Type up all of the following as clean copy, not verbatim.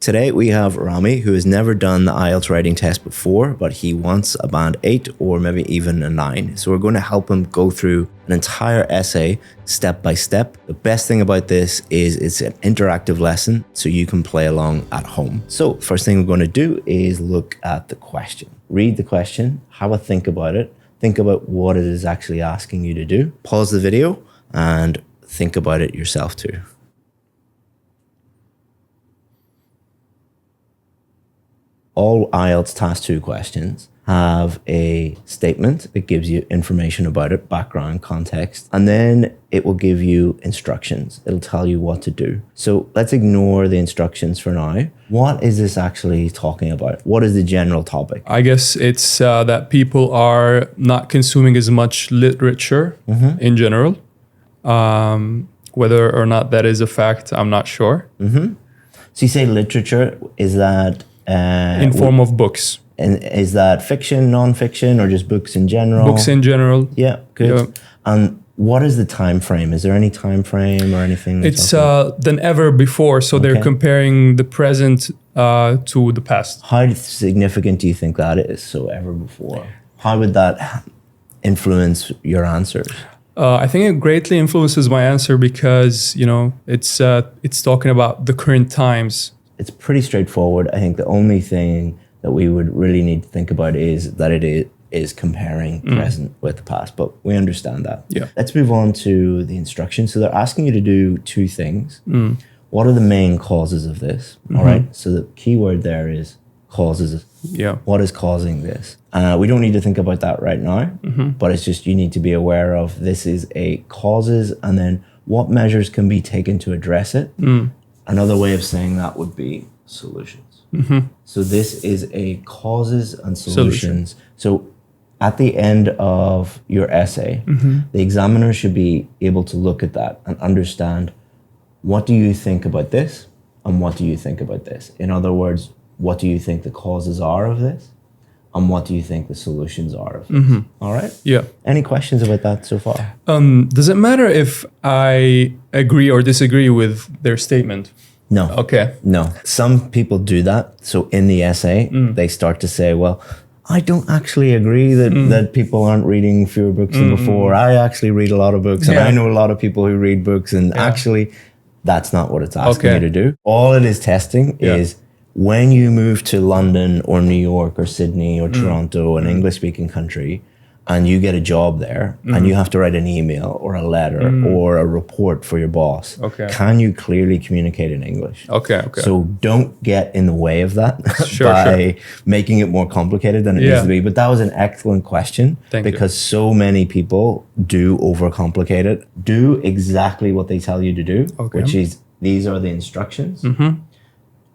Today we have Rami, who has never done the IELTS writing test before, but he wants a band 8 or maybe even a 9. So we're going to help him go through an entire essay step by step. The best thing about this is it's an interactive lesson, so you can play along at home. So first thing we're going to do is look at the question. Read the question, have a think about it. Think about what it is actually asking you to do. Pause the video and think about it yourself too. All IELTS Task 2 questions have a statement that gives you information about it, background, context, and then it will give you instructions. It'll tell you what to do. So let's ignore the instructions for now. What is this actually talking about? What is the general topic? I guess it's that people are not consuming as much literature in general. Whether or not that is a fact, I'm not sure. So you say literature, is that... in form of books. And is that fiction, non-fiction, or just books in general? Books in general. Yeah, good. Yeah. And what is the time frame? Is there any time frame or anything? It's than ever before. So they're comparing the present to the past. How significant do you think that is? So ever before. How would that influence your answers? I think it greatly influences my answer because, you know, it's talking about the current times. It's pretty straightforward. I think the only thing that we would really need to think about is that it is comparing present with the past, but we understand that. Yeah. Let's move on to the instructions. So they're asking you to do two things. What are the main causes of this? All right. So the key word there is causes. Yeah. What is causing this? We don't need to think about that right now, but it's just you need to be aware of this is a causes and then what measures can be taken to address it. Another way of saying that would be solutions. So this is a causes and solutions. So at the end of your essay, the examiner should be able to look at that and understand, what do you think about this? And what do you think about this? In other words, what do you think the causes are of this? And what do you think the solutions are of this? All right? Yeah. Any questions about that so far? Does it matter if I agree or disagree with their statement? No. Okay. No. Some people do that. So in the essay, they start to say, well, I don't actually agree that people aren't reading fewer books than before. I actually read a lot of books and I know a lot of people who read books, and actually that's not what it's asking you to do. All it is testing is when you move to London or New York or Sydney or Toronto, an English-speaking country, and you get a job there and you have to write an email or a letter or a report for your boss, can you clearly communicate in English? So don't get in the way of that by making it more complicated than it needs to be. But that was an excellent question because so many people do overcomplicate it. Do exactly what they tell you to do, which is these are the instructions.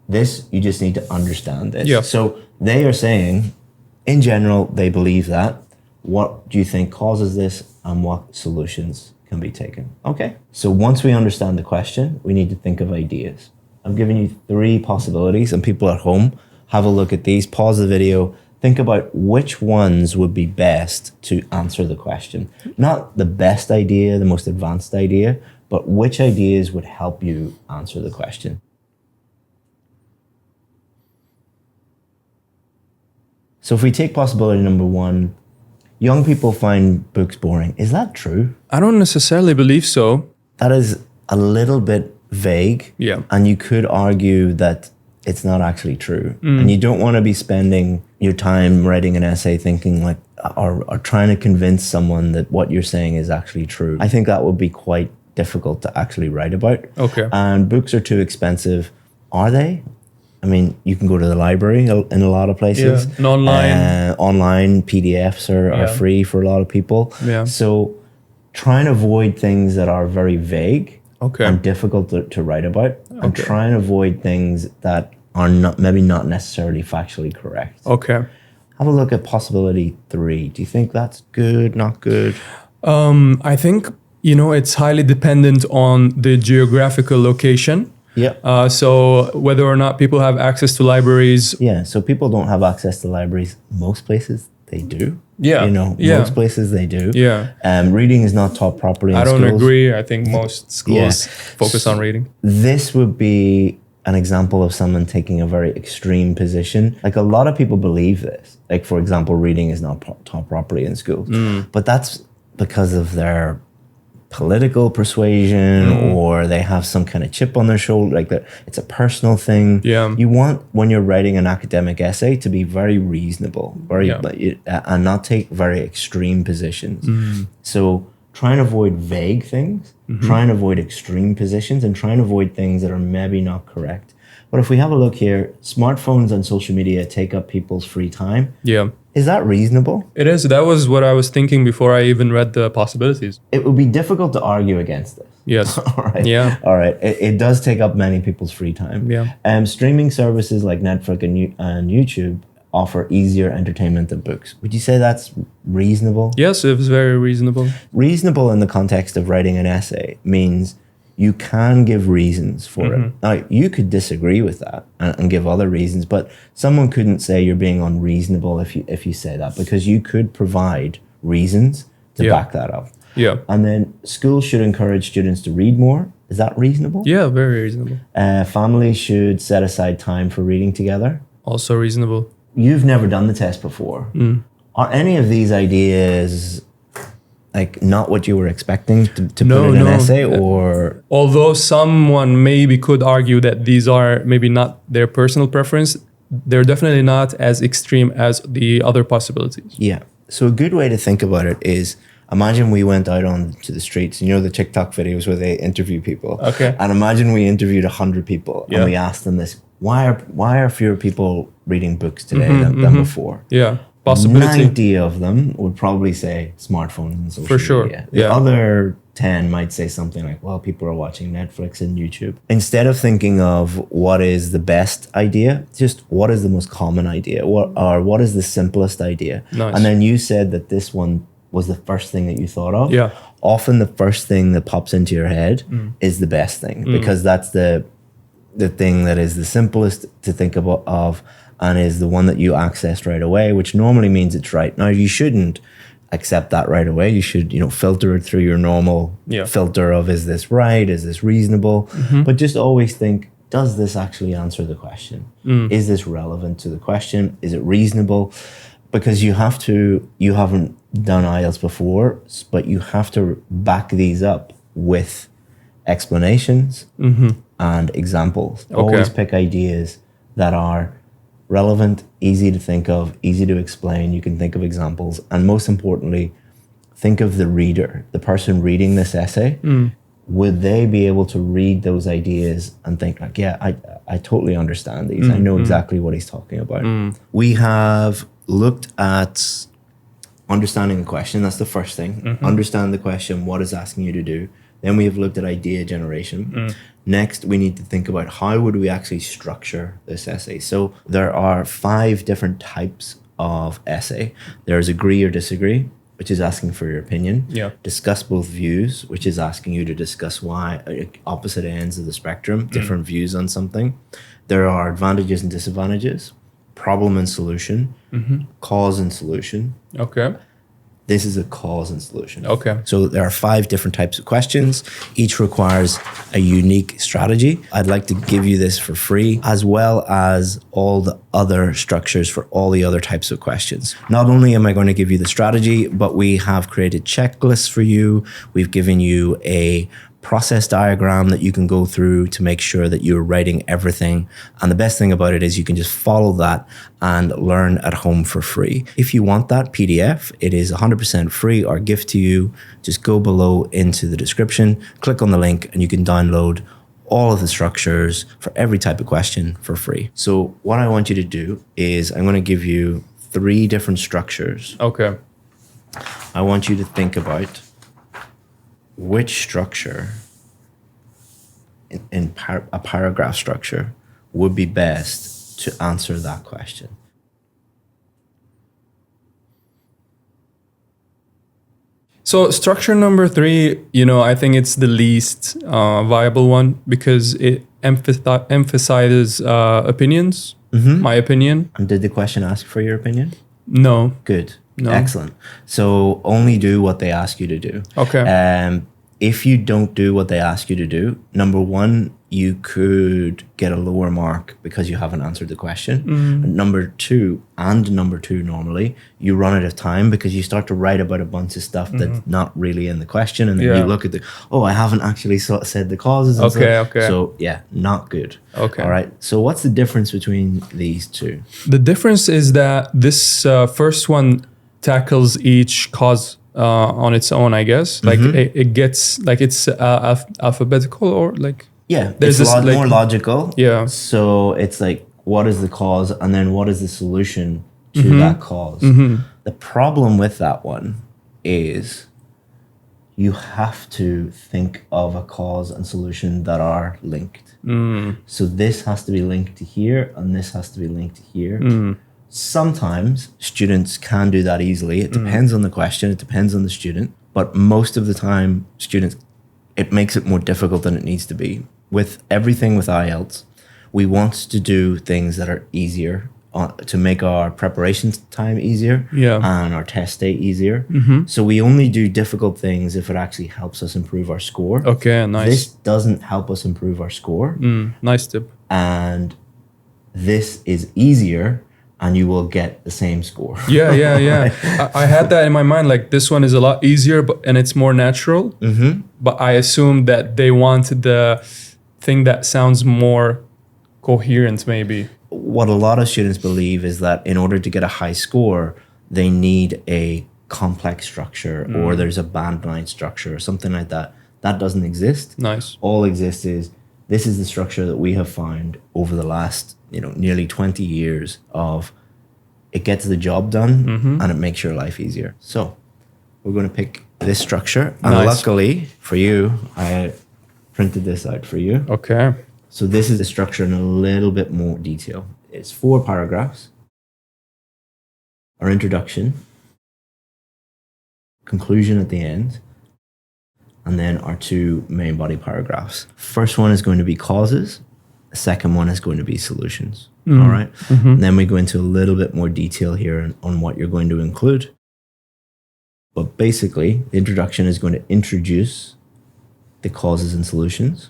This, you just need to understand this. So they are saying, in general, they believe that. What do you think causes this and what solutions can be taken? Okay. So once we understand the question, we need to think of ideas. I've given you 3 possibilities, and people at home, have a look at these, pause the video, think about which ones would be best to answer the question. Not the best idea, the most advanced idea, but which ideas would help you answer the question. So if we take possibility number 1, young people find books boring. Is that true? I don't necessarily believe so. That is a little bit vague. Yeah. And you could argue that it's not actually true. And you don't want to be spending your time writing an essay thinking like, or trying to convince someone that what you're saying is actually true. I think that would be quite difficult to actually write about. And books are too expensive. Are they? I mean, you can go to the library in a lot of places. And online. Online PDFs are free for a lot of people. So try and avoid things that are very vague and difficult to write about. And try and avoid things that are maybe not necessarily factually correct. Have a look at possibility 3. Do you think that's good, not good? I think, you know, it's highly dependent on the geographical location. So whether or not people have access to libraries. So people don't have access to libraries. Most places they do. Most places they do. Reading is not taught properly in schools. I don't agree. I think most schools focus on reading. This would be an example of someone taking a very extreme position. Like a lot of people believe this. Like, for example, reading is not taught properly in schools. But that's because of their political persuasion or they have some kind of chip on their shoulder. Like it's a personal thing. Yeah. You want, when you're writing an academic essay, to be very reasonable, and not take very extreme positions. So try and avoid vague things, try and avoid extreme positions, and try and avoid things that are maybe not correct. But if we have a look here, smartphones and social media take up people's free time. Yeah. Is that reasonable? It is. That was what I was thinking before I even read the possibilities. It would be difficult to argue against this. Yes. All right. Yeah. All right. It does take up many people's free time. Yeah. Streaming services like Netflix and YouTube offer easier entertainment than books. Would you say that's reasonable? Yes, it was very reasonable. Reasonable in the context of writing an essay means you can give reasons for it. Now, you could disagree with that and give other reasons, but someone couldn't say you're being unreasonable if you say that, because you could provide reasons to back that up. Yeah. And then schools should encourage students to read more. Is that reasonable? Yeah, very reasonable. Families should set aside time for reading together. Also reasonable. You've never done the test before. Are any of these ideas like not what you were expecting to put in an essay? Or although someone maybe could argue that these are maybe not their personal preference, they're definitely not as extreme as the other possibilities. Yeah. So a good way to think about it is, imagine we went out onto the streets, the TikTok videos where they interview people. Okay. And imagine we interviewed 100 people and we asked them this: why are fewer people reading books today than before? Yeah. Possibility. 90 of them would probably say smartphones and social For sure. media. The other 10 might say something like, well, people are watching Netflix and YouTube. Instead of thinking of what is the best idea, just what is the most common idea, or what is the simplest idea. Nice. And then you said that this one was the first thing that you thought of. Yeah. Often the first thing that pops into your head is the best thing, because that's the thing that is the simplest to think of and is the one that you accessed right away, which normally means it's right. Now, you shouldn't accept that right away. You should, filter it through your normal filter of, is this right? Is this reasonable? But just always think, does this actually answer the question? Is this relevant to the question? Is it reasonable? Because you haven't done IELTS before, but you have to back these up with explanations and examples. Okay. Always pick ideas that are relevant, easy to think of, easy to explain. You can think of examples. And most importantly, think of the reader, the person reading this essay. Would they be able to read those ideas and think like, yeah, I totally understand these. I know exactly what he's talking about. We have looked at understanding the question. That's the first thing. Understand the question, what it's asking you to do. Then we have looked at idea generation. Next, we need to think about how would we actually structure this essay. So there are 5 different types of essay. There's agree or disagree, which is asking for your opinion. Yeah. Discuss both views, which is asking you to discuss why opposite ends of the spectrum, different views on something. There are advantages and disadvantages, problem and solution, cause and solution. Okay. This is a cause and solution. Okay. So there are 5 different types of questions. Each requires a unique strategy. I'd like to give you this for free, as well as all the other structures for all the other types of questions. Not only am I going to give you the strategy, but we have created checklists for you. We've given you a process diagram that you can go through to make sure that you're writing everything. And the best thing about it is you can just follow that and learn at home for free. If you want that PDF, it is 100% free, our gift to you. Just go below into the description, click on the link, and you can download all of the structures for every type of question for free. So what I want you to do is I'm going to give you 3 different structures. Okay. I want you to think about which structure in a paragraph structure would be best to answer that question. So structure number 3, I think it's the least viable one because it emphasizes opinions, my opinion. And did the question ask for your opinion? No. Good. No. Excellent. So only do what they ask you to do. Okay. If you don't do what they ask you to do, number 1, you could get a lower mark because you haven't answered the question. And number two normally, you run out of time because you start to write about a bunch of stuff that's not really in the question. And then you look at I haven't actually said the causes. And Okay. So yeah, not good. Okay. All right. So what's the difference between these two? The difference is that this first one tackles each cause on its own, I guess. Like it gets like it's alphabetical or like. Yeah, it's a lot more logical. Yeah. So it's like, what is the cause? And then what is the solution to that cause? The problem with that one is you have to think of a cause and solution that are linked. So this has to be linked to here, and this has to be linked to here. Sometimes students can do that easily. It depends on the question. It depends on the student. But most of the time, it makes it more difficult than it needs to be. With everything with IELTS, we want to do things that are easier to make our preparation time easier and our test day easier. So we only do difficult things if it actually helps us improve our score. Okay, nice. This doesn't help us improve our score. Nice tip. And this is easier and you will get the same score. Yeah. I had that in my mind. Like this one is a lot easier, and it's more natural. But I assumed that they wanted the thing that sounds more coherent, maybe. What a lot of students believe is that in order to get a high score, they need a complex structure or there's a band 9 structure or something like that. That doesn't exist. Nice. All exists is this is the structure that we have found over the last nearly 20 years of it gets the job done and it makes your life easier. So we're going to pick this structure. And luckily for you, I printed this out for you. Okay. So this is the structure in a little bit more detail. It's 4 paragraphs. Our introduction, conclusion at the end, and then our 2 main body paragraphs. First one is going to be causes. The second one is going to be solutions. All right. And then we go into a little bit more detail here on what you're going to include. But basically, the introduction is going to introduce the causes and solutions.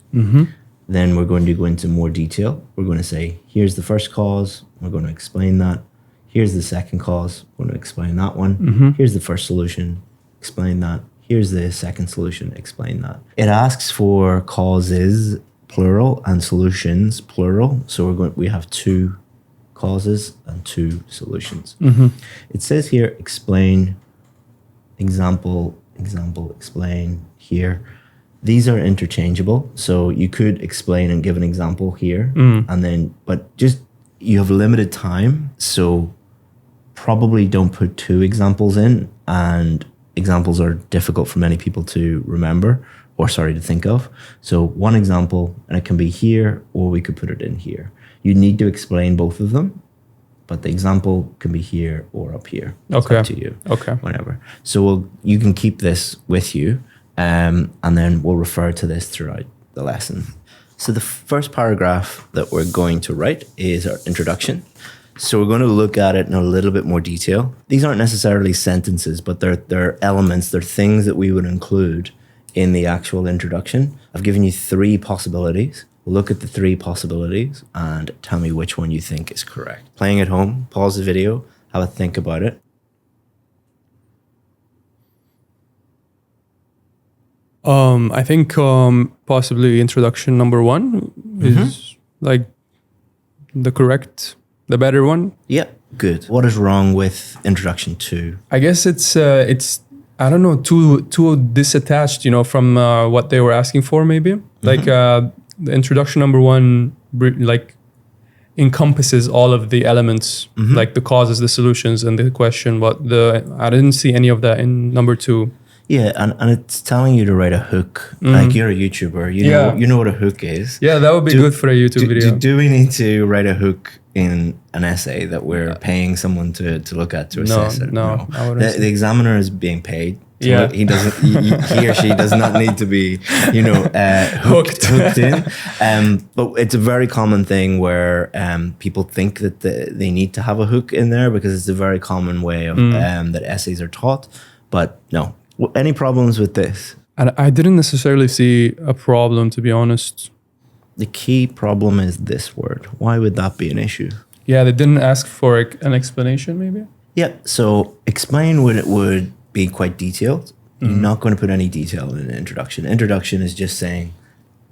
Then we're going to go into more detail. We're going to say, here's the first cause. We're going to explain that. Here's the second cause. We're going to explain that one. Here's the first solution. Explain that. Here's the second solution. Explain that. It asks for causes, plural, and solutions, plural. So we have 2 causes and 2 solutions. It says here, explain, example, explain here. These are interchangeable. So you could explain and give an example here and then, but just you have limited time. So probably don't put 2 examples in, and examples are difficult for many people to remember to think of. So 1 example, and it can be here, or we could put it in here. You need to explain both of them, but the example can be here or up here. It's up to you. Okay. Whatever. So you can keep this with you. And then we'll refer to this throughout the lesson. So the first paragraph that we're going to write is our introduction. So we're going to look at it in a little bit more detail. These aren't necessarily sentences, but they're elements, they're things that we would include in the actual introduction. I've given you 3 possibilities. Look at the 3 possibilities and tell me which one you think is correct. Playing at home, pause the video, have a think about it. I think possibly introduction number 1 is like the better one. Yeah, good. What is wrong with introduction 2? I guess it's I don't know, too disattached, from what they were asking for, maybe. Like the introduction number 1 like encompasses all of the elements, like the causes, the solutions, and the question. But I didn't see any of that in number 2. Yeah, and it's telling you to write a hook. Like you're a YouTuber, you know what a hook is. Yeah, that would be good for a YouTube video. Do we need to write a hook in an essay that we're paying someone to look at to assess it? No. The examiner is being paid. Yeah, he doesn't. He or she does not need to be, hooked in. But it's a very common thing where people think that they need to have a hook in there because it's a very common way of that essays are taught. But no. Any problems with this? I didn't necessarily see a problem, to be honest. The key problem is this word. Why would that be an issue? Yeah, they didn't ask for an explanation, maybe. Yeah. So explain would be quite detailed. You're not going to put any detail in an introduction. Introduction is just saying,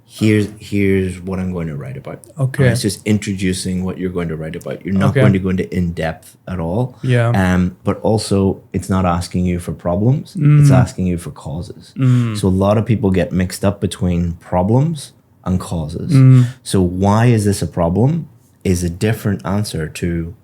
here's what I'm going to write about. Okay. And it's just introducing what you're going to write about. You're not going to go into in-depth at all. Yeah. But also, it's not asking you for problems. It's asking you for causes. So a lot of people get mixed up between problems and causes. So why is this a problem is a different answer to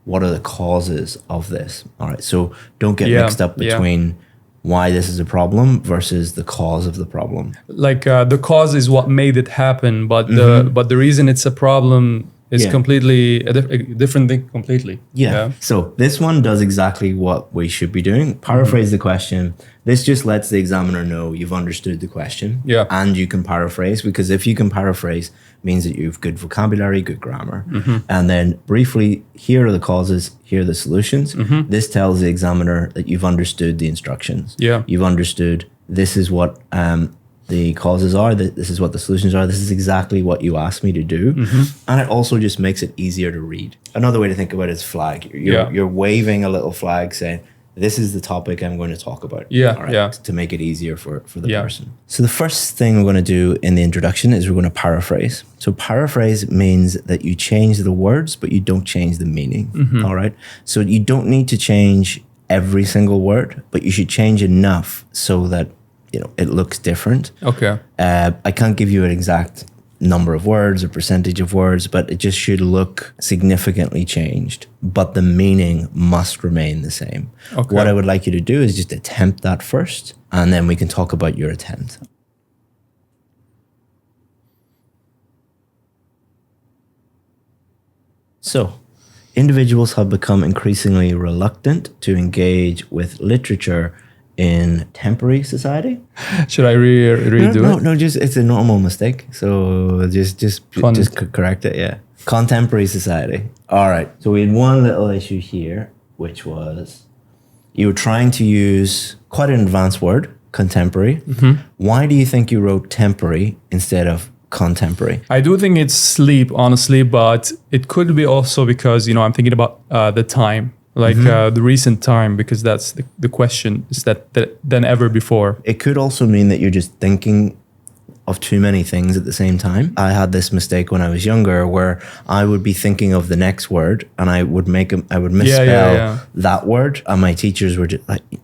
what are the causes of this. All right. So don't get mixed up between why this is a problem versus the cause of the problem. Like the cause is what made it happen, but the reason it's a problem is completely a different thing completely. Yeah. So this one does exactly what we should be doing. Paraphrase the question. This just lets the examiner know you've understood the question. Yeah. And you can paraphrase, because if you can paraphrase, means that you've good vocabulary, good grammar. And then briefly, here are the causes, here are the solutions. This tells the examiner that you've understood the instructions. Yeah. You've understood this is what the causes are, this is what the solutions are, this is exactly what you asked me to do. And it also just makes it easier to read. Another way to think about it is flag. You're waving a little flag saying, this is the topic I'm going to talk about. To make it easier for the person. So the first thing we're going to do in the introduction is we're going to paraphrase. So paraphrase means that you change the words, but you don't change the meaning. All right. So you don't need to change every single word, but you should change enough so that it looks different. Okay. I can't give you an exact number of words or percentage of words, but it just should look significantly changed. But the meaning must remain the same. Okay. What I would like you to do is just attempt that first, and then we can talk about your attempt. So, individuals have become increasingly reluctant to engage with literature in contemporary society. Should I redo it? No, just it's a normal mistake. So just correct it. Yeah, contemporary society. All right. So we had one little issue here, which was you were trying to use quite an advanced word, contemporary. Why do you think you wrote temporary instead of contemporary? I do think it's sleep, honestly, but it could be also because I'm thinking about the time. Like the recent time, because that's the question is that than ever before. It could also mean that you're just thinking of too many things at the same time. I had this mistake when I was younger where I would be thinking of the next word and I would misspell that word, and my teachers were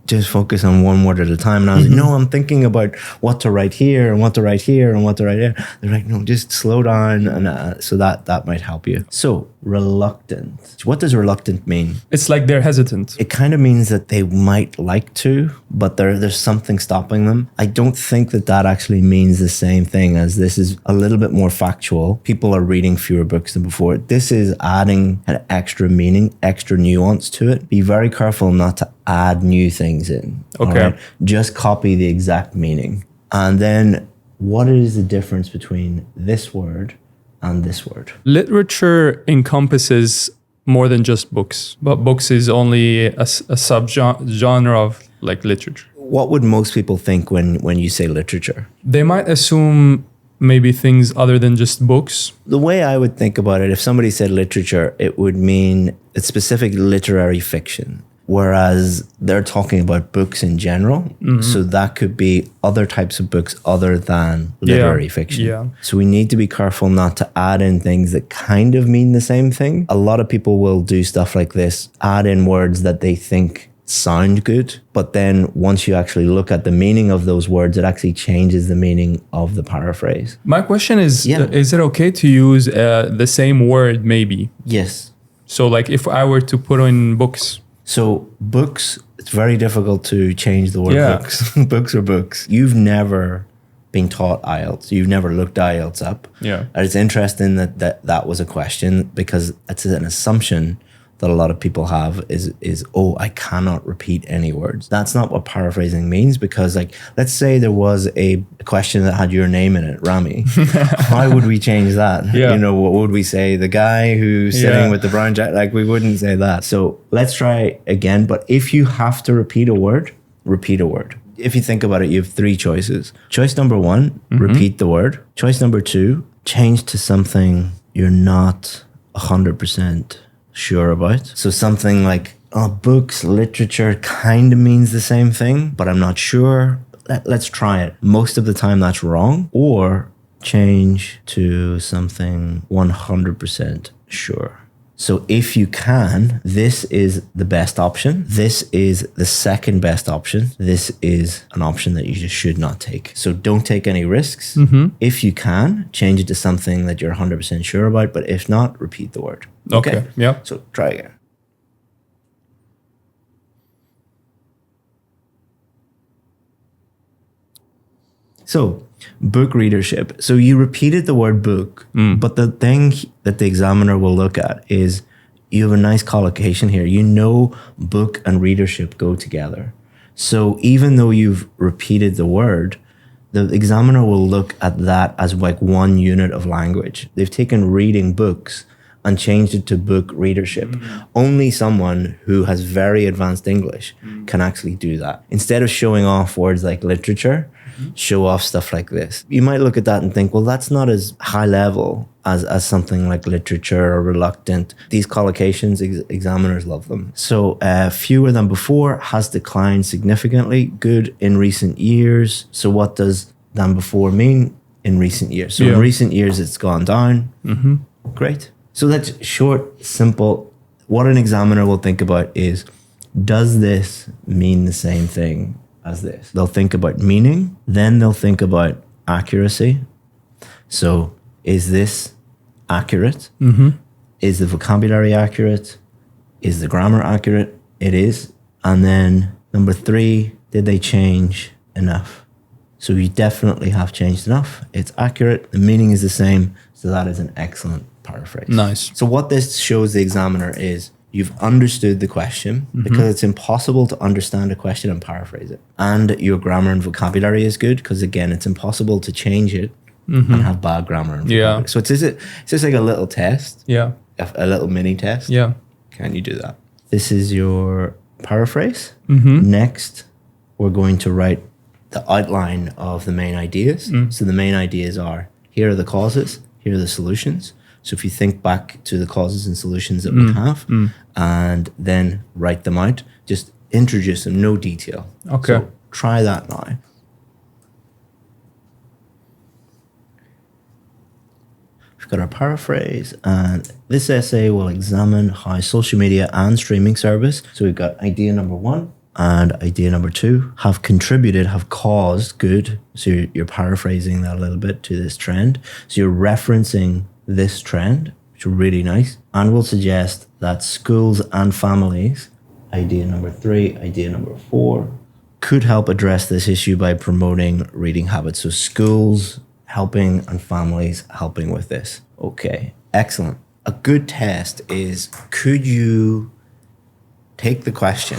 just focus on one word at a time, and I was like, no, I'm thinking about what to write here and what to write here and what to write here. They're like, no, just slow down, and so that might help you. So reluctant. What does reluctant mean? It's like they're hesitant. It kind of means that they might like to, but there's something stopping them. I don't think that actually means the same thing, as this is a little bit more factual. People are reading fewer books than before. This is adding an extra meaning, extra nuance to it. Be very careful not to add new things in. Okay. Right? Just copy the exact meaning. And then what is the difference between this word and this word? Literature encompasses more than just books, but books is only a subgenre of like literature. What would most people think when you say literature? They might assume maybe things other than just books. The way I would think about it, if somebody said literature, it would mean a specific literary fiction, whereas they're talking about books in general. So that could be other types of books other than literary fiction. Yeah. So we need to be careful not to add in things that kind of mean the same thing. A lot of people will do stuff like this, add in words that they think sound good, but then once you actually look at the meaning of those words, it actually changes the meaning of the paraphrase. My question is it okay to use the same word maybe? Yes. So like if I were to put in books. So books, it's very difficult to change the word books. Books are books. You've never been taught IELTS. You've never looked IELTS up. Yeah. And it's interesting that was a question, because it's an assumption that a lot of people have is I cannot repeat any words. That's not what paraphrasing means, because like, let's say there was a question that had your name in it, Rami. How would we change that? Yeah. What would we say? The guy who's sitting with the brown jacket? Like, we wouldn't say that. So let's try again. But if you have to repeat a word, repeat a word. If you think about it, you have three choices. Choice number one, repeat the word. Choice number two, change to something you're not 100% sure about. So something like, oh, books, literature kind of means the same thing, but I'm not sure. Let's try it. Most of the time that's wrong. Or change to something 100% sure. So if you can, this is the best option. This is the second best option. This is an option that you just should not take. So don't take any risks. If you can, change it to something that you're 100% sure about. But if not, repeat the word. Okay. Yeah. So try again. So, book readership. So you repeated the word book, but the thing that the examiner will look at is you have a nice collocation here. You know book and readership go together. So even though you've repeated the word, the examiner will look at that as like one unit of language. They've taken reading books and changed it to book readership. Only someone who has very advanced English can actually do that. Instead of showing off words like literature, show off stuff like this. You might look at that and think, well, that's not as high level as something like literature or reluctant. These collocations, examiners love them. So fewer than before has declined significantly. Good in recent years. So what does than before mean in recent years? So in recent years, it's gone down. Great. So that's short, simple. What an examiner will think about is, does this mean the same thing as this? They'll think about meaning, then they'll think about accuracy. So is this accurate? Is the vocabulary accurate? Is the grammar accurate? It is. And then number 3, did they change enough? So you definitely have changed enough. It's accurate. The meaning is the same. So that is an excellent paraphrase. Nice. So what this shows the examiner is you've understood the question, because it's impossible to understand a question and paraphrase it. And your grammar and vocabulary is good, because again, it's impossible to change it and have bad grammar and vocabulary. So it's just like a little test. Yeah. A little mini test. Yeah. Can you do that? This is your paraphrase. Next, we're going to write the outline of the main ideas. So the main ideas are, here are the causes, here are the solutions. So if you think back to the causes and solutions that we have, and then write them out, just introduce them, no detail. Okay. So try that now. We've got our paraphrase, and this essay will examine how social media and streaming service, so we've got idea number 1 and idea number 2, have contributed, have caused good. So you're paraphrasing that a little bit to this trend. So you're referencing this trend, which is really nice, and will suggest that schools and families, idea number 3, idea number 4, could help address this issue by promoting reading habits. So schools helping and families helping with this. Okay, excellent. A good test is, could you take the question,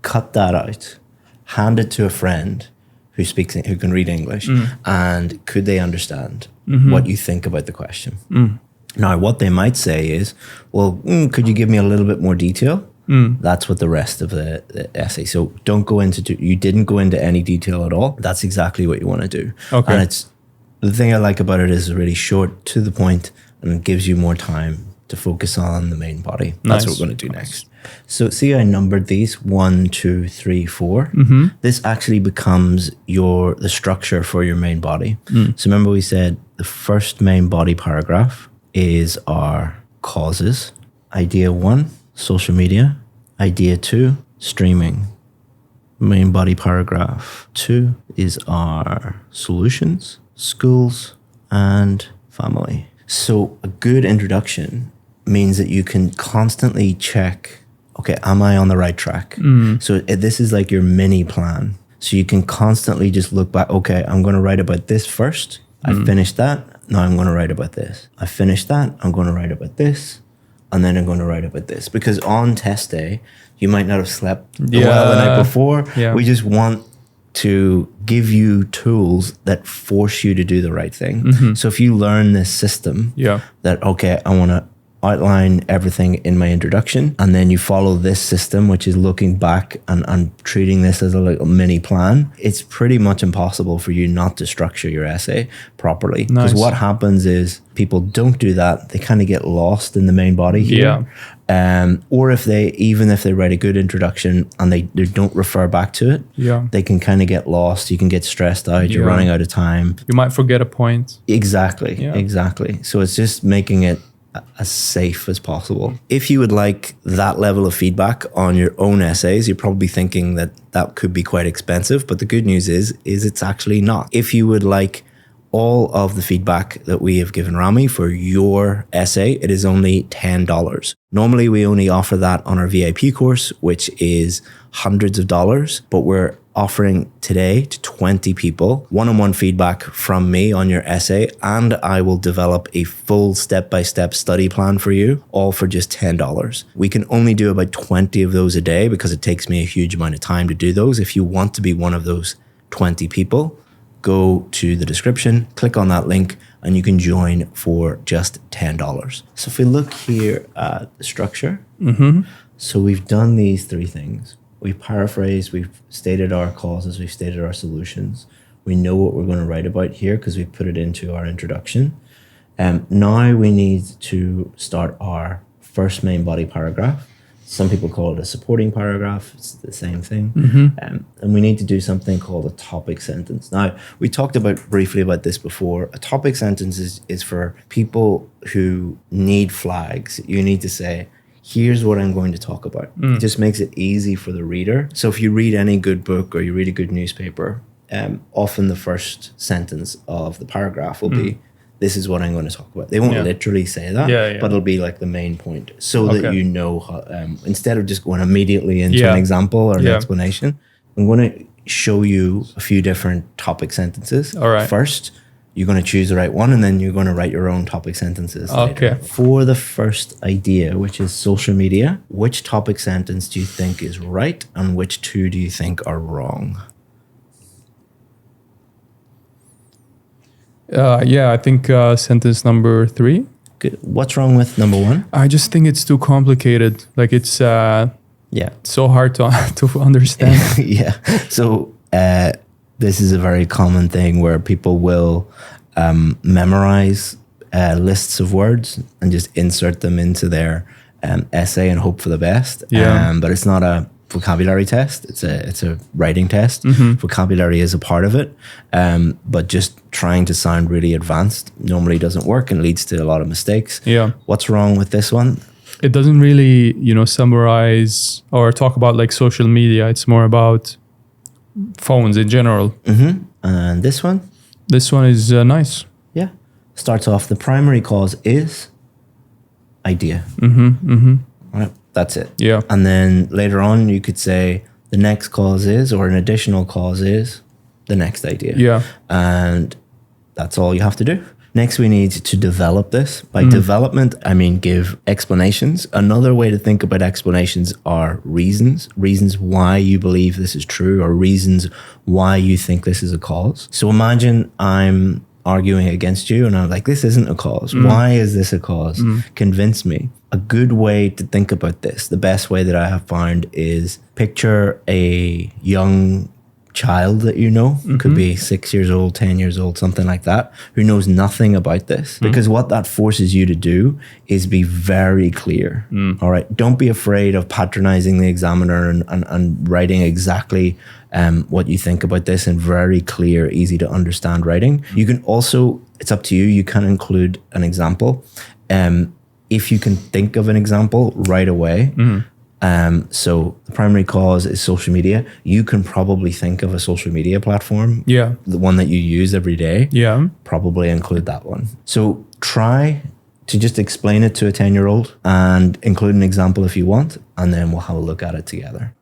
cut that out, hand it to a friend who can read English, and could they understand what you think about the question? Now, what they might say is, well, could you give me a little bit more detail? That's what the rest of the essay. So don't go you didn't go into any detail at all. That's exactly what you want to do. Okay. And the thing I like about it is really short, to the point, and it gives you more time to focus on the main body. That's what we're going to do next. So see, I numbered these 1, 2, 3, 4. This actually becomes the structure for your main body. So remember we said the first main body paragraph is our causes. Idea 1, social media. Idea 2, streaming. Main body paragraph 2 is our solutions, schools, and family. So a good introduction means that you can constantly check, okay, am I on the right track? So this is like your mini plan. So you can constantly just look back, okay, I'm going to write about this first. I finished that. Now I'm going to write about this. I finished that. I'm going to write about this. And then I'm going to write about this. Because on test day, you might not have slept well the night before. Yeah. We just want to give you tools that force you to do the right thing. So if you learn this system that, okay, I want to outline everything in my introduction, and then you follow this system, which is looking back and treating this as a little mini plan, it's pretty much impossible for you not to structure your essay properly. Because what happens is people don't do that. They kind of get lost in the main body here. Or if they write a good introduction and they don't refer back to it, they can kind of get lost. You can get stressed out. You're running out of time. You might forget a point. Exactly. So it's just making it as safe as possible. If you would like that level of feedback on your own essays, you're probably thinking that could be quite expensive, but the good news is it's actually not. If you would like all of the feedback that we have given Rami for your essay, it is only $10. Normally, we only offer that on our VIP course, which is hundreds of dollars, but we're offering today to 20 people one-on-one feedback from me on your essay, and I will develop a full step-by-step study plan for you, all for just $10. We can only do about 20 of those a day because it takes me a huge amount of time to do those. If you want to be one of those 20 people, go to the description, click on that link, and you can join for just $10. So if we look here at the structure, so we've done these three things. We've paraphrased, we've stated our causes, we've stated our solutions. We know what we're going to write about here because we put it into our introduction. Now we need to start our first main body paragraph. Some people call it a supporting paragraph. It's the same thing. And we need to do something called a topic sentence. Now, we talked briefly about this before. A topic sentence is for people who need flags. You need to say, here's what I'm going to talk about. It just makes it easy for the reader. So if you read any good book or you read a good newspaper, often the first sentence of the paragraph will be, this is what I'm going to talk about. They won't literally say that, but it'll be like the main point so that you know, how, instead of just going immediately into an example or an explanation, I'm going to show you a few different topic sentences. All right. First, you're going to choose the right one, and then you're going to write your own topic sentences. Okay. For the first idea, which is social media, which topic sentence do you think is right and which two do you think are wrong? I think sentence number 3. Good. What's wrong with number 1? I just think it's too complicated. Like it's so hard to understand. So this is a very common thing where people will memorize lists of words and just insert them into their essay and hope for the best. But it's not a vocabulary test. It's a writing test. Vocabulary is a part of it, but just trying to sound really advanced normally doesn't work and leads to a lot of mistakes. What's wrong with this one? It doesn't really, summarize or talk about like social media. It's more about phones in general. And this one? This one is nice. Starts off, the primary cause is idea. Right. That's it. And then later on, you could say the next cause is, or an additional cause is, the next idea. And that's all you have to do. Next, we need to develop this. By development, I mean give explanations. Another way to think about explanations are reasons why you believe this is true, or reasons why you think this is a cause. So imagine I'm arguing against you and I'm like, this isn't a cause. Why is this a cause? Convince me. A good way to think about this, the best way that I have found, is picture a young child that you know, could be 6 years old, 10 years old, something like that, who knows nothing about this. Because what that forces you to do is be very clear. All right. Don't be afraid of patronizing the examiner and writing exactly what you think about this in very clear, easy to understand writing. You can also, it's up to you, you can include an example. If you can think of an example right away. So the primary cause is social media. You can probably think of a social media platform. The one that you use every day. Probably include that one. So try to just explain it to a 10-year-old and include an example if you want, and then we'll have a look at it together.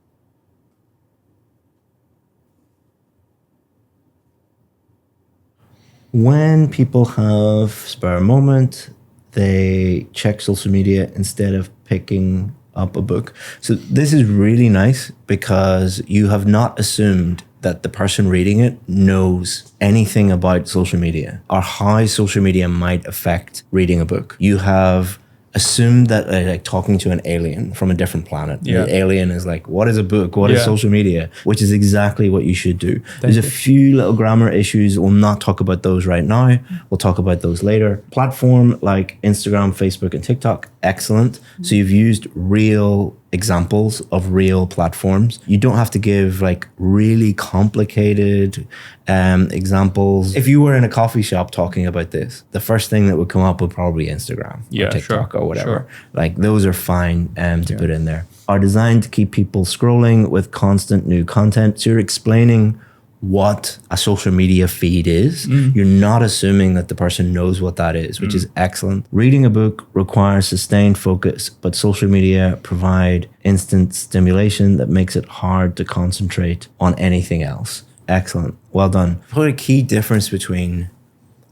When people have spare moment, they check social media instead of picking up a book. So this is really nice because you have not assumed that the person reading it knows anything about social media or how social media might affect reading a book. You have assume that like talking to an alien from a different planet. Yeah. The alien is like, what is a book? What is Yeah. social media? Which is exactly what you should do. There's a you. few little grammar issues. We'll not talk about those right now. We'll talk about those later. Platform like Instagram, Facebook, and TikTok, excellent. So you've used real examples of real platforms. You don't have to give like really complicated examples. If you were in a coffee shop talking about this, the first thing that would come up would probably be Instagram or TikTok or whatever. Sure. Like those are fine to put in there. Are designed to keep people scrolling with constant new content. So you're explaining what a social media feed is. You're not assuming that the person knows what that is, which is excellent. Reading a book requires sustained focus, but social media provide instant stimulation that makes it hard to concentrate on anything else. Excellent. Well done. Probably a key difference between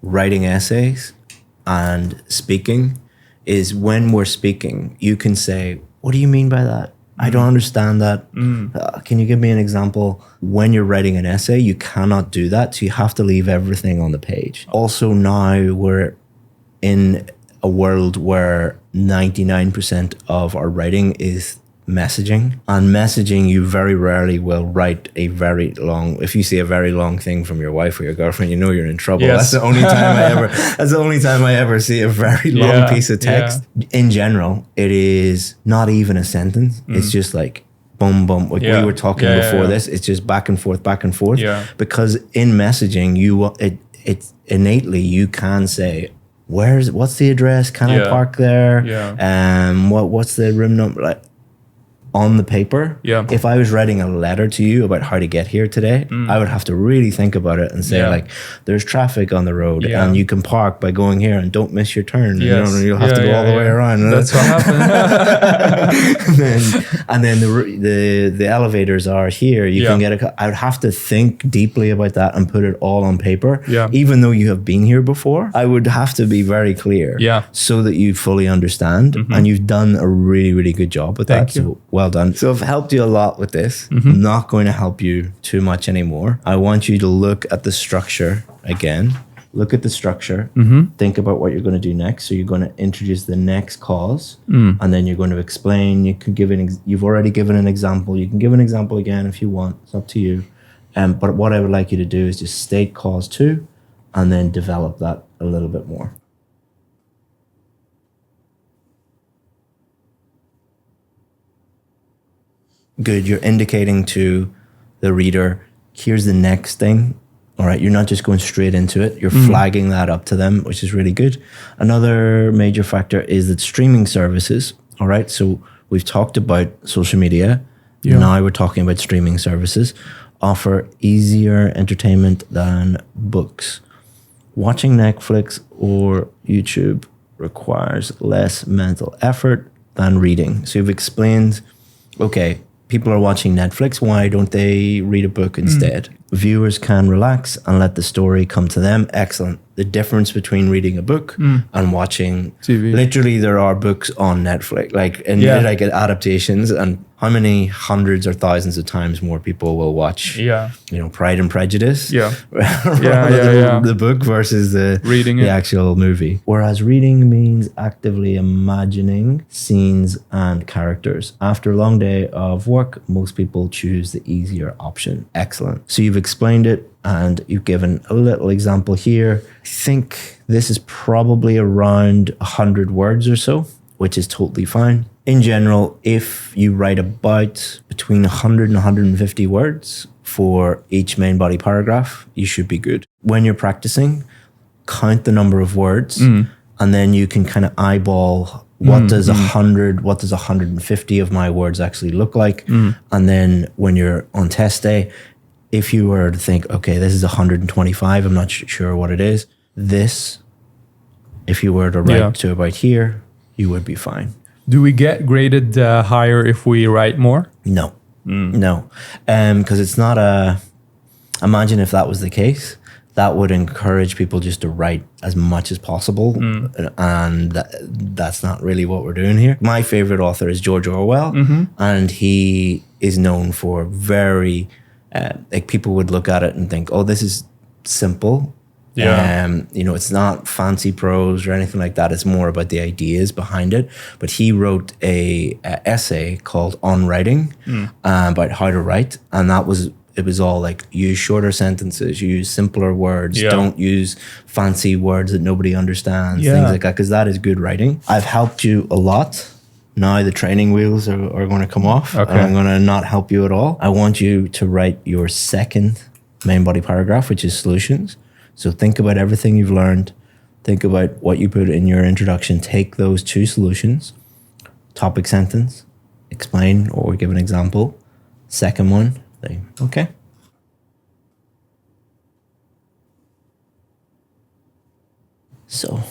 writing essays and speaking is when we're speaking, you can say, what do you mean by that? I don't understand that. Can you give me an example? When you're writing an essay, you cannot do that. So you have to leave everything on the page. Also, now we're in a world where 99% of our writing is messaging. And messaging, you very rarely will write a very long, if you see a very long thing from your wife or your girlfriend, you know you're in trouble. Yes. That's the only time I ever see a very long piece of text. In general, it is not even a sentence. It's just like boom, boom. Like we were talking before this, it's just back and forth. Yeah. Because in messaging, it's innately, you can say, what's the address? Can I park there? What's the room number? Like, on the paper, if I was writing a letter to you about how to get here today, I would have to really think about it and say like, there's traffic on the road and you can park by going here and don't miss your turn. You'll have to go all the way around. That's what happened. and then the elevators are here. You can get I would have to think deeply about that and put it all on paper. Even though you have been here before, I would have to be very clear so that you fully understand. And you've done a really, really good job with that. Thank you. So well done. So I've helped you a lot with this. I'm not going to help you too much anymore. I want you to look at the structure again. Look at the structure. Think about what you're going to do next. So you're going to introduce the next cause, and then you're going to explain. You could give you've already given an example. You can give an example again if you want. It's up to you. But what I would like you to do is just state cause 2, and then develop that a little bit more. Good. You're indicating to the reader, here's the next thing. All right. You're not just going straight into it. You're flagging that up to them, which is really good. Another major factor is that streaming services. All right. So we've talked about social media. Now we're talking about streaming services offer easier entertainment than books. Watching Netflix or YouTube requires less mental effort than reading. So you've explained, okay, people are watching Netflix. Why don't they read a book instead? Viewers can relax and let the story come to them. Excellent. The difference between reading a book and watching TV. Literally, there are books on Netflix, like adaptations, and how many hundreds or thousands of times more people will watch, Pride and Prejudice, the book versus the actual movie. Whereas reading means actively imagining scenes and characters. After a long day of work, most people choose the easier option. Excellent. So you've explained it and you've given a little example here. I think this is probably around 100 words or so, which is totally fine. In general, if you write about between 100 and 150 words for each main body paragraph, you should be good. When you're practicing, count the number of words, and then you can kind of eyeball what does 100, what does 150 of my words actually look like? And then when you're on test day, if you were to think, okay, this is 125, I'm not sure what it is. This, if you were to write to about here, you would be fine. Do we get graded higher if we write more? No, no. Because it's not imagine if that was the case, that would encourage people just to write as much as possible. And that's not really what we're doing here. My favorite author is George Orwell, and he is known for very, like people would look at it and think, oh, this is simple. Yeah. You know, it's not fancy prose or anything like that. It's more about the ideas behind it. But he wrote a essay called On Writing, about how to write. And it was all like, use shorter sentences, use simpler words, don't use fancy words that nobody understands, things like that, because that is good writing. I've helped you a lot. Now the training wheels are going to come off. Okay. And I'm going to not help you at all. I want you to write your second main body paragraph, which is solutions. So think about everything you've learned. Think about what you put in your introduction. Take those 2 solutions, topic sentence, explain or give an example. Second one, okay. So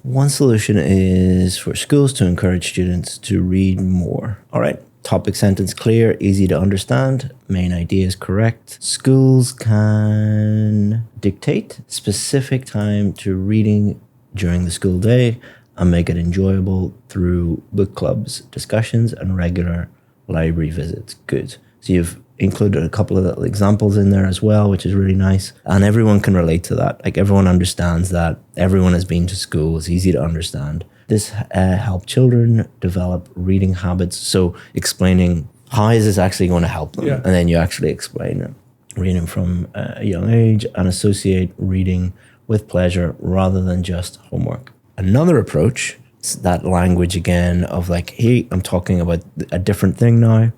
one solution is for schools to encourage students to read more. All right. Topic sentence clear, easy to understand, main idea is correct. Schools can dictate specific time to reading during the school day and make it enjoyable through book clubs, discussions, and regular library visits. Good. So you've included a couple of little examples in there as well, which is really nice. And everyone can relate to that. Like everyone understands that. Everyone has been to school. It's easy to understand. This helped children develop reading habits. So explaining how is this actually going to help them? And then you actually explain it. Reading from a young age and associate reading with pleasure rather than just homework. Another approach is that language again of like, hey, I'm talking about a different thing now,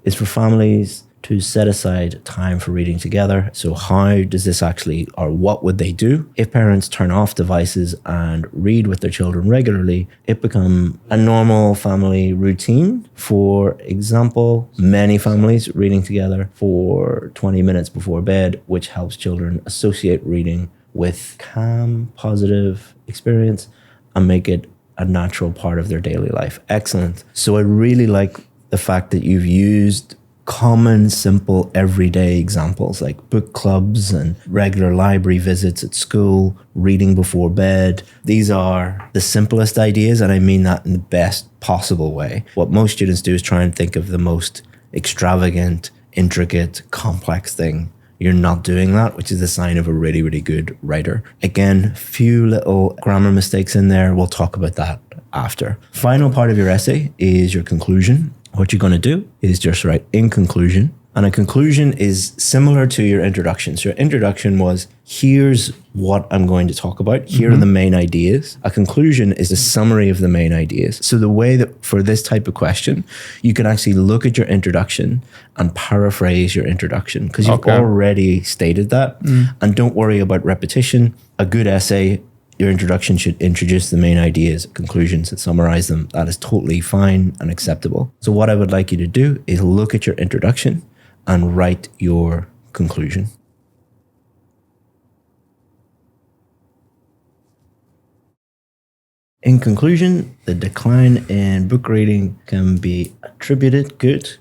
is for families to set aside time for reading together. So how does this actually, or what would they do? If parents turn off devices and read with their children regularly, it becomes a normal family routine. For example, many families reading together for 20 minutes before bed, which helps children associate reading with calm, positive experience and make it a natural part of their daily life. Excellent. So I really like the fact that you've used common, simple, everyday examples like book clubs and regular library visits at school, reading before bed. These are the simplest ideas, and I mean that in the best possible way. What most students do is try and think of the most extravagant, intricate, complex thing. You're not doing that, which is a sign of a really, really good writer. Again, few little grammar mistakes in there. We'll talk about that after. Final part of your essay is your conclusion. What you're going to do is just write in conclusion. And a conclusion is similar to your introduction. So your introduction was, here's what I'm going to talk about. Here are the main ideas. A conclusion is a summary of the main ideas. So the way that for this type of question, you can actually look at your introduction and paraphrase your introduction because you've already stated that. And don't worry about repetition. A good essay, your introduction should introduce the main ideas, conclusions, and summarize them. That is totally fine and acceptable. So what I would like you to do is look at your introduction and write your conclusion. In conclusion, the decline in book reading can be attributed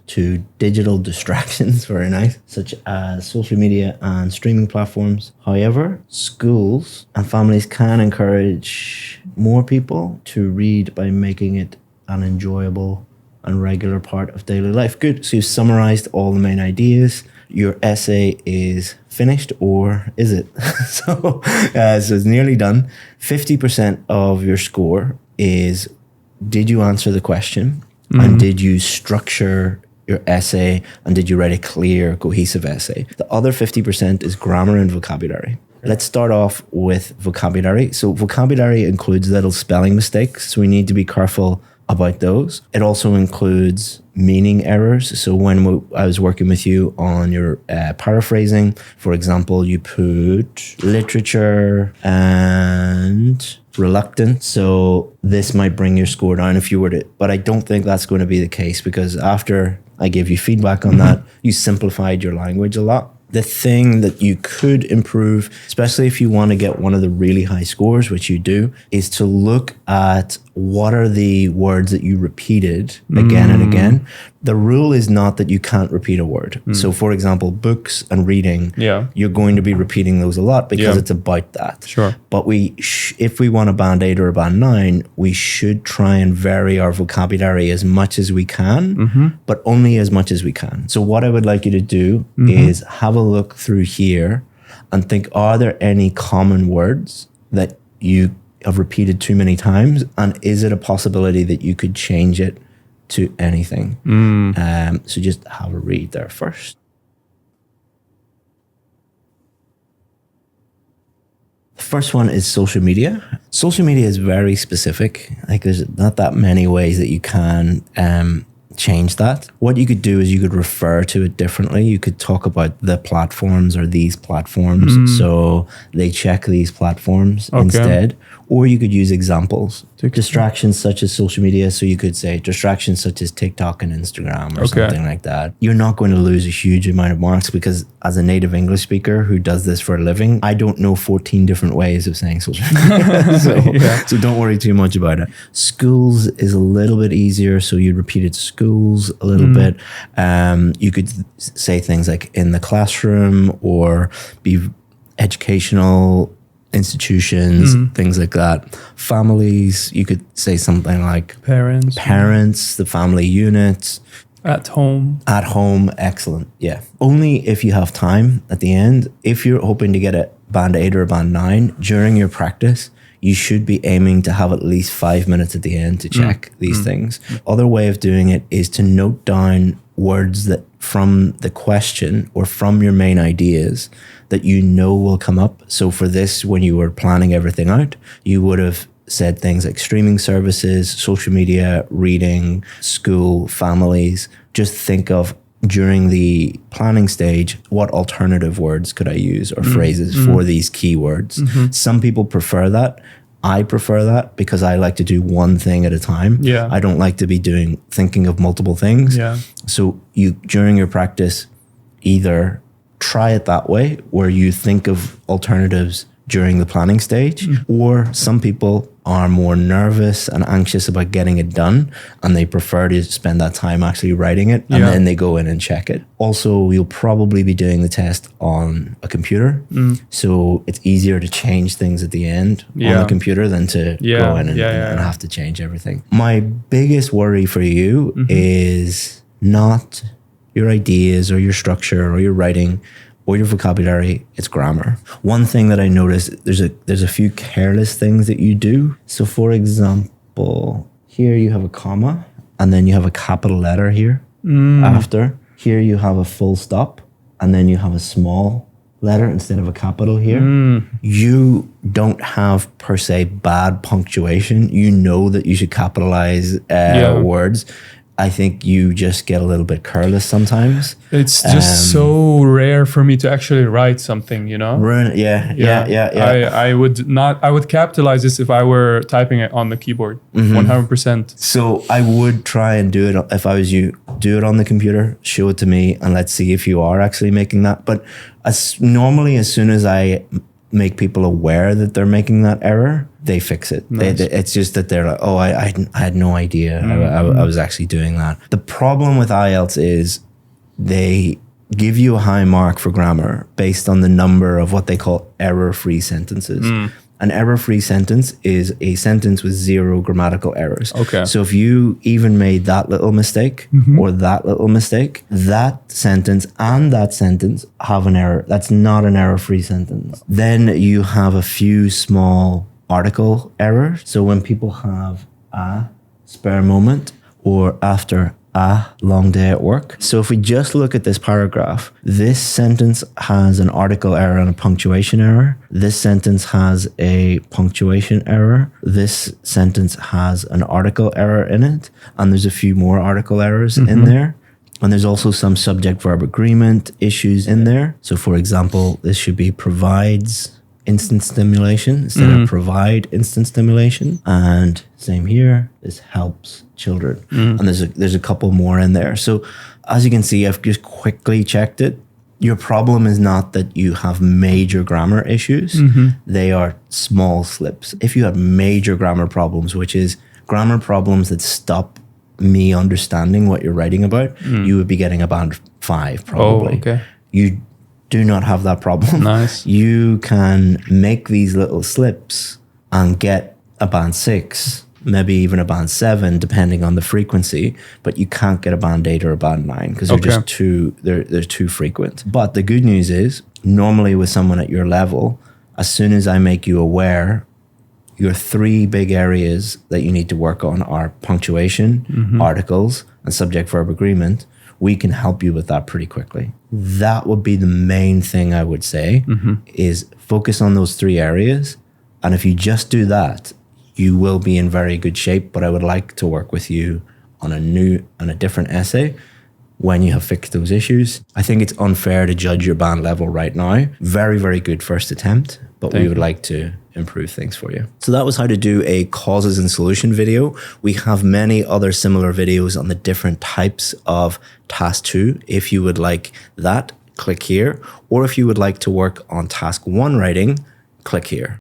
to digital distractions, very nice, such as social media and streaming platforms. However, schools and families can encourage more people to read by making it an enjoyable and regular part of daily life. Good. So you've summarized all the main ideas. Your essay is finished, or is it? So it's nearly done. 50% of your score is, did you answer the question? And did you structure your essay? And did you write a clear, cohesive essay? The other 50% is grammar and vocabulary. Let's start off with vocabulary. So vocabulary includes little spelling mistakes. So we need to be careful about those. It also includes meaning errors. So when I was working with you on your paraphrasing, for example, you put literature and reluctant. So this might bring your score down if you were to, but I don't think that's going to be the case because after I gave you feedback on that, you simplified your language a lot. The thing that you could improve, especially if you want to get one of the really high scores, which you do, is to look at what are the words that you repeated again and again. The rule is not that you can't repeat a word. So for example, books and reading, you're going to be repeating those a lot because it's about that. Sure. But if we want a band 8 or a band 9, we should try and vary our vocabulary as much as we can, but only as much as we can. So what I would like you to do is have a look through here and think, are there any common words that you have repeated too many times? And is it a possibility that you could change it to anything? So just have a read there first. The first one is social media. Social media is very specific. Like there's not that many ways that you can change that. What you could do is you could refer to it differently. You could talk about the platforms or these platforms. So they check these platforms instead. Or you could use examples. Distractions such as social media. So you could say distractions such as TikTok and Instagram or something like that. You're not going to lose a huge amount of marks because as a native English speaker who does this for a living, I don't know 14 different ways of saying social media. So don't worry too much about it. Schools is a little bit easier. So you repeat it schools a little bit. You could say things like in the classroom or be educational institutions, things like that. Families, you could say something like parents, the family unit. At home, excellent. Yeah. Only if you have time at the end. If you're hoping to get a band 8 or a band 9 during your practice, you should be aiming to have at least 5 minutes at the end to check these things. Other way of doing it is to note down words that from the question or from your main ideas that you know will come up. So for this, when you were planning everything out, you would have said things like streaming services, social media, reading, school, families. Just think of during the planning stage, what alternative words could I use or phrases for these keywords? Some people prefer that. I prefer that because I like to do one thing at a time. Yeah. I don't like to be thinking of multiple things. Yeah. So you, during your practice, either try it that way where you think of alternatives during the planning stage, or some people are more nervous and anxious about getting it done and they prefer to spend that time actually writing it and then they go in and check it. Also, you'll probably be doing the test on a computer, so it's easier to change things at the end on the computer than to go in and have to change everything. My biggest worry for you is not your ideas or your structure or your writing or your vocabulary, it's grammar. One thing that I noticed, there's a few careless things that you do. So for example, here you have a comma and then you have a capital letter here after. Here you have a full stop and then you have a small letter instead of a capital here. You don't have per se bad punctuation. You know that you should capitalize words. I think you just get a little bit careless sometimes. It's just so rare for me to actually write something, you know? I would capitalize this if I were typing it on the keyboard, 100%. So I would try and do it, if I was you, do it on the computer, show it to me, and let's see if you are actually making that. But normally, as soon as I make people aware that they're making that error, they fix it. Nice. It's just that they're like, oh, I had no idea I was actually doing that. The problem with IELTS is they give you a high mark for grammar based on the number of what they call error-free sentences. An error-free sentence is a sentence with 0 grammatical errors. Okay. So if you even made that little mistake or that little mistake, that sentence and that sentence have an error. That's not an error-free sentence. Then you have a few small article errors. So when people have a spare moment or after a long day at work. So if we just look at this paragraph, this sentence has an article error and a punctuation error. This sentence has a punctuation error. This sentence has an article error in it. And there's a few more article errors in there. And there's also some subject-verb agreement issues in there. So for example, this should be provides instant stimulation instead of provide instant stimulation. And same here, this helps children. And there's a couple more in there. So as you can see, I've just quickly checked it. Your problem is not that you have major grammar issues. They are small slips. If you have major grammar problems, which is grammar problems that stop me understanding what you're writing about, you would be getting a band 5 probably. Oh, okay. You do not have that problem. Nice. You can make these little slips and get a band 6, maybe even a band 7, depending on the frequency, but you can't get a band 8 or a band 9 because they're just they're too frequent. But the good news is normally with someone at your level, as soon as I make you aware, your 3 big areas that you need to work on are punctuation, articles, and subject-verb agreement. We can help you with that pretty quickly. That would be the main thing I would say, is focus on those 3 areas. And if you just do that, you will be in very good shape. But I would like to work with you on a different essay when you have fixed those issues. I think it's unfair to judge your band level right now. Very, very good first attempt, but we would like to improve things for you. So that was how to do a causes and solution video. We have many other similar videos on the different types of task 2. If you would like that, click here. Or if you would like to work on task 1 writing, click here.